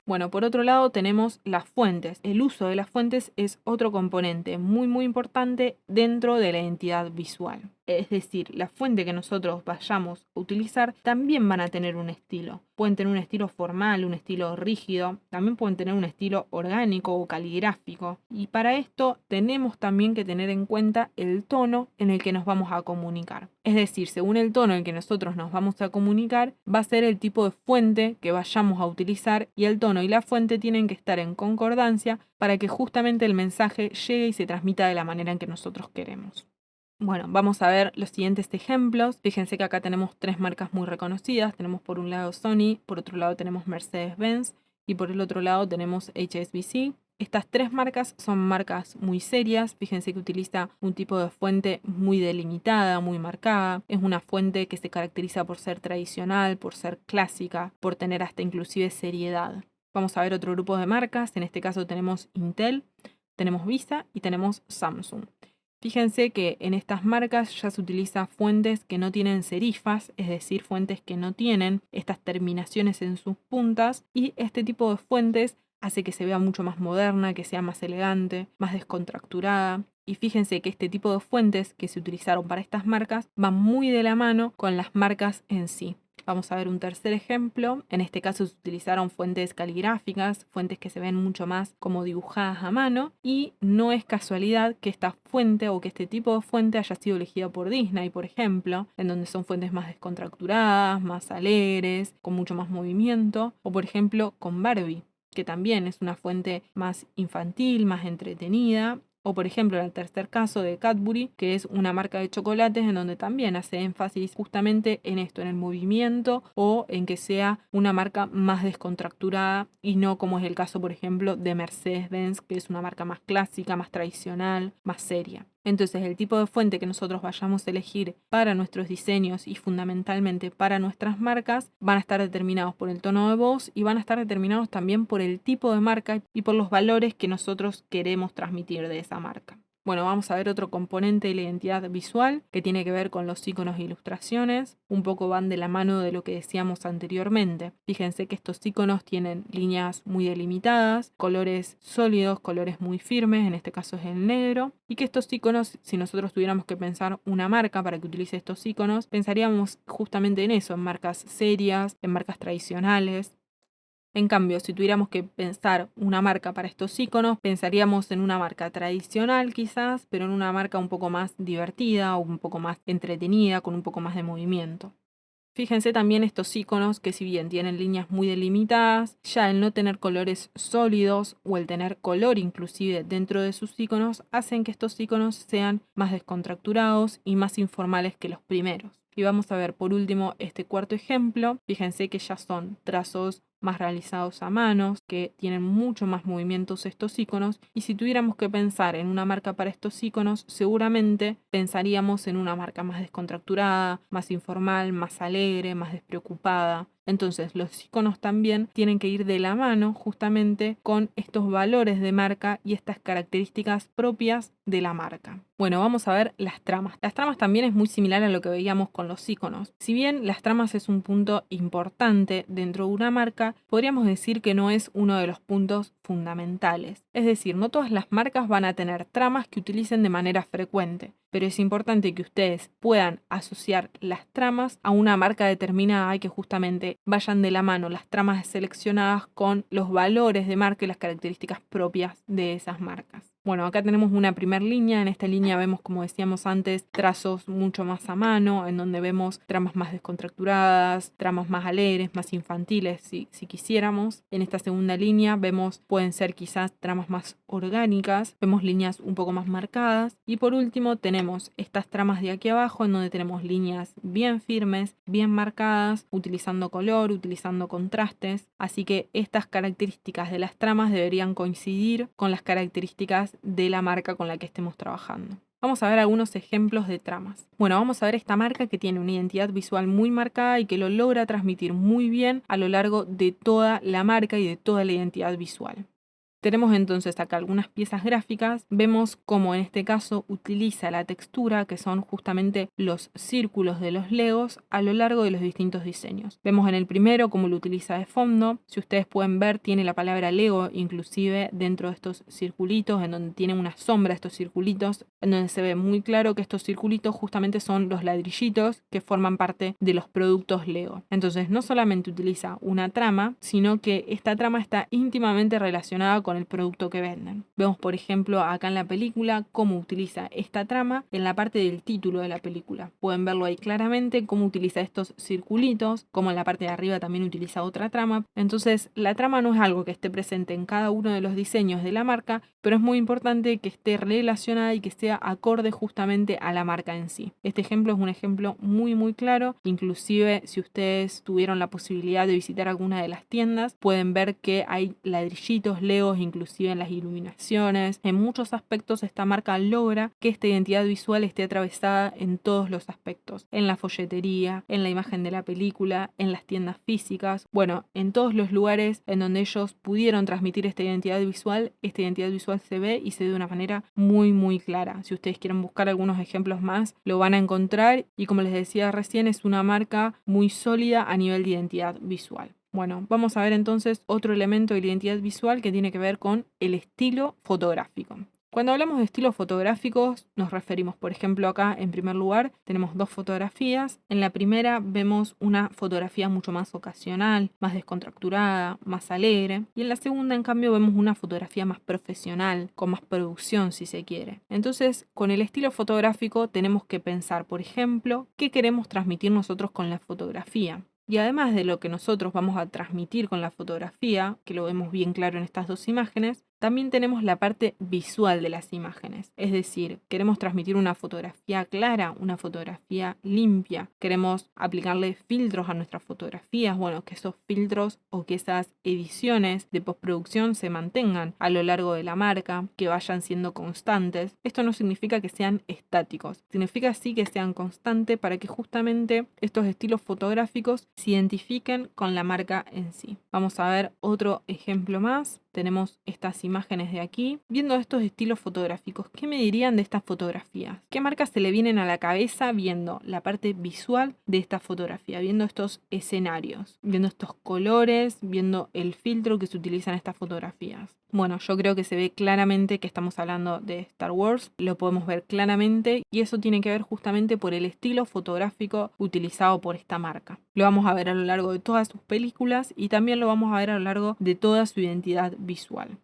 Bueno, por otro lado tenemos las fuentes. El uso de las fuentes es otro componente muy importante dentro de la identidad visual. Es decir, la fuente que nosotros vayamos a utilizar también van a tener un estilo. Pueden tener un estilo formal, un estilo rígido, también pueden tener un estilo orgánico o caligráfico. Y para esto tenemos también que tener en cuenta el tono en el que nos vamos a comunicar. Es decir, según el tono en el que nosotros nos vamos a comunicar, va a ser el tipo de fuente que vayamos a utilizar, y el tono y la fuente tienen que estar en concordancia para que justamente el mensaje llegue y se transmita de la manera en que nosotros queremos. Bueno, vamos a ver los siguientes ejemplos. Fíjense que acá tenemos 3 marcas muy reconocidas. Tenemos por un lado Sony, por otro lado tenemos Mercedes-Benz y por el otro lado tenemos HSBC. Estas 3 marcas son marcas muy serias. Fíjense que utiliza un tipo de fuente muy delimitada, muy marcada. Es una fuente que se caracteriza por ser tradicional, por ser clásica, por tener hasta inclusive seriedad. Vamos a ver otro grupo de marcas. En este caso tenemos Intel, tenemos Visa y tenemos Samsung. Fíjense que en estas marcas ya se utiliza fuentes que no tienen serifas, es decir, fuentes que no tienen estas terminaciones en sus puntas, y este tipo de fuentes hace que se vea mucho más moderna, que sea más elegante, más descontracturada. Y fíjense que este tipo de fuentes que se utilizaron para estas marcas van muy de la mano con las marcas en sí. Vamos a ver un tercer ejemplo. En este caso se utilizaron fuentes caligráficas, fuentes que se ven mucho más como dibujadas a mano, y no es casualidad que esta fuente o que este tipo de fuente haya sido elegida por Disney, por ejemplo, en donde son fuentes más descontracturadas, más alegres, con mucho más movimiento, o por ejemplo con Barbie, que también es una fuente más infantil, más entretenida. O por ejemplo en el tercer caso de Cadbury, que es una marca de chocolates en donde también hace énfasis justamente en esto, en el movimiento, o en que sea una marca más descontracturada y no como es el caso por ejemplo de Mercedes-Benz, que es una marca más clásica, más tradicional, más seria. Entonces el tipo de fuente que nosotros vayamos a elegir para nuestros diseños y fundamentalmente para nuestras marcas van a estar determinados por el tono de voz y van a estar determinados también por el tipo de marca y por los valores que nosotros queremos transmitir de esa marca. Bueno, vamos a ver otro componente de la identidad visual que tiene que ver con los iconos e ilustraciones. Un poco van de la mano de lo que decíamos anteriormente. Fíjense que estos iconos tienen líneas muy delimitadas, colores sólidos, colores muy firmes, en este caso es el negro, y que estos iconos, si nosotros tuviéramos que pensar una marca para que utilice estos iconos, pensaríamos justamente en eso, en marcas serias, en marcas tradicionales. En cambio, si tuviéramos que pensar una marca para estos iconos, pensaríamos en una marca tradicional quizás, pero en una marca un poco más divertida o un poco más entretenida, con un poco más de movimiento. Fíjense también estos iconos que si bien tienen líneas muy delimitadas, ya el no tener colores sólidos o el tener color inclusive dentro de sus iconos hacen que estos iconos sean más descontracturados y más informales que los primeros. Y vamos a ver por último este cuarto ejemplo. Fíjense que ya son trazos más realizados a manos, que tienen mucho más movimientos estos iconos, y si tuviéramos que pensar en una marca para estos iconos, seguramente pensaríamos en una marca más descontracturada, más informal, más alegre, más despreocupada. Entonces los iconos también tienen que ir de la mano justamente con estos valores de marca y estas características propias de la marca. Bueno, vamos a ver las tramas. Las tramas también es muy similar a lo que veíamos con los iconos. Si bien las tramas es un punto importante dentro de una marca, podríamos decir que no es uno de los puntos fundamentales. Es decir, no todas las marcas van a tener tramas que utilicen de manera frecuente, pero es importante que ustedes puedan asociar las tramas a una marca determinada y que justamente vayan de la mano las tramas seleccionadas con los valores de marca y las características propias de esas marcas. Bueno, acá tenemos una primera línea. En esta línea vemos, como decíamos antes, trazos mucho más a mano, en donde vemos tramas más descontracturadas, tramas más alegres, más infantiles, si quisiéramos. En esta segunda línea vemos, pueden ser quizás tramas más orgánicas, vemos líneas un poco más marcadas. Y por último tenemos estas tramas de aquí abajo, en donde tenemos líneas bien firmes, bien marcadas, utilizando color, utilizando contrastes. Así que estas características de las tramas deberían coincidir con las características de la marca con la que estemos trabajando. Vamos a ver algunos ejemplos de tramas. Bueno, vamos a ver esta marca que tiene una identidad visual muy marcada y que lo logra transmitir muy bien a lo largo de toda la marca y de toda la identidad visual. Tenemos entonces acá algunas piezas gráficas, vemos cómo en este caso utiliza la textura, que son justamente los círculos de los legos a lo largo de los distintos diseños. Vemos en el primero cómo lo utiliza de fondo, si ustedes pueden ver tiene la palabra Lego inclusive dentro de estos circulitos, en donde tiene una sombra estos circulitos, en donde se ve muy claro que estos circulitos justamente son los ladrillitos que forman parte de los productos Lego. Entonces no solamente utiliza una trama, sino que esta trama está íntimamente relacionada con el producto que venden. Vemos por ejemplo acá en la película cómo utiliza esta trama en la parte del título de la película. Pueden verlo ahí claramente cómo utiliza estos circulitos, como en la parte de arriba también utiliza otra trama. Entonces la trama no es algo que esté presente en cada uno de los diseños de la marca, pero es muy importante que esté relacionada y que sea acorde justamente a la marca en sí. Este ejemplo es un ejemplo muy claro, inclusive si ustedes tuvieron la posibilidad de visitar alguna de las tiendas, pueden ver que hay ladrillitos, legos, inclusive en las iluminaciones. En muchos aspectos esta marca logra que esta identidad visual esté atravesada en todos los aspectos, en la folletería, en la imagen de la película, en las tiendas físicas, bueno, en todos los lugares en donde ellos pudieron transmitir esta identidad visual se ve y se ve de una manera muy clara. Si ustedes quieren buscar algunos ejemplos más, lo van a encontrar y como les decía recién, es una marca muy sólida a nivel de identidad visual. Bueno, vamos a ver entonces otro elemento de la identidad visual que tiene que ver con el estilo fotográfico. Cuando hablamos de estilos fotográficos nos referimos, por ejemplo, acá en primer lugar tenemos dos fotografías. En la primera vemos una fotografía mucho más ocasional, más descontracturada, más alegre. Y en la segunda, en cambio, vemos una fotografía más profesional, con más producción si se quiere. Entonces, con el estilo fotográfico tenemos que pensar, por ejemplo, qué queremos transmitir nosotros con la fotografía. Y además de lo que nosotros vamos a transmitir con la fotografía, que lo vemos bien claro en estas dos imágenes, también tenemos la parte visual de las imágenes. Es decir, queremos transmitir una fotografía clara, una fotografía limpia. Queremos aplicarle filtros a nuestras fotografías. Bueno, que esos filtros o que esas ediciones de postproducción se mantengan a lo largo de la marca, que vayan siendo constantes. Esto no significa que sean estáticos. Significa sí que sean constantes para que justamente estos estilos fotográficos se identifiquen con la marca en sí. Vamos a ver otro ejemplo más. Tenemos estas imágenes de aquí. Viendo estos estilos fotográficos, ¿qué me dirían de estas fotografías? ¿Qué marcas se le vienen a la cabeza viendo la parte visual de esta fotografía? Viendo estos escenarios, viendo estos colores, viendo el filtro que se utiliza en estas fotografías. Bueno, yo creo que se ve claramente que estamos hablando de Star Wars, lo podemos ver claramente y eso tiene que ver justamente por el estilo fotográfico utilizado por esta marca. Lo vamos a ver a lo largo de todas sus películas y también lo vamos a ver a lo largo de toda su identidad visual.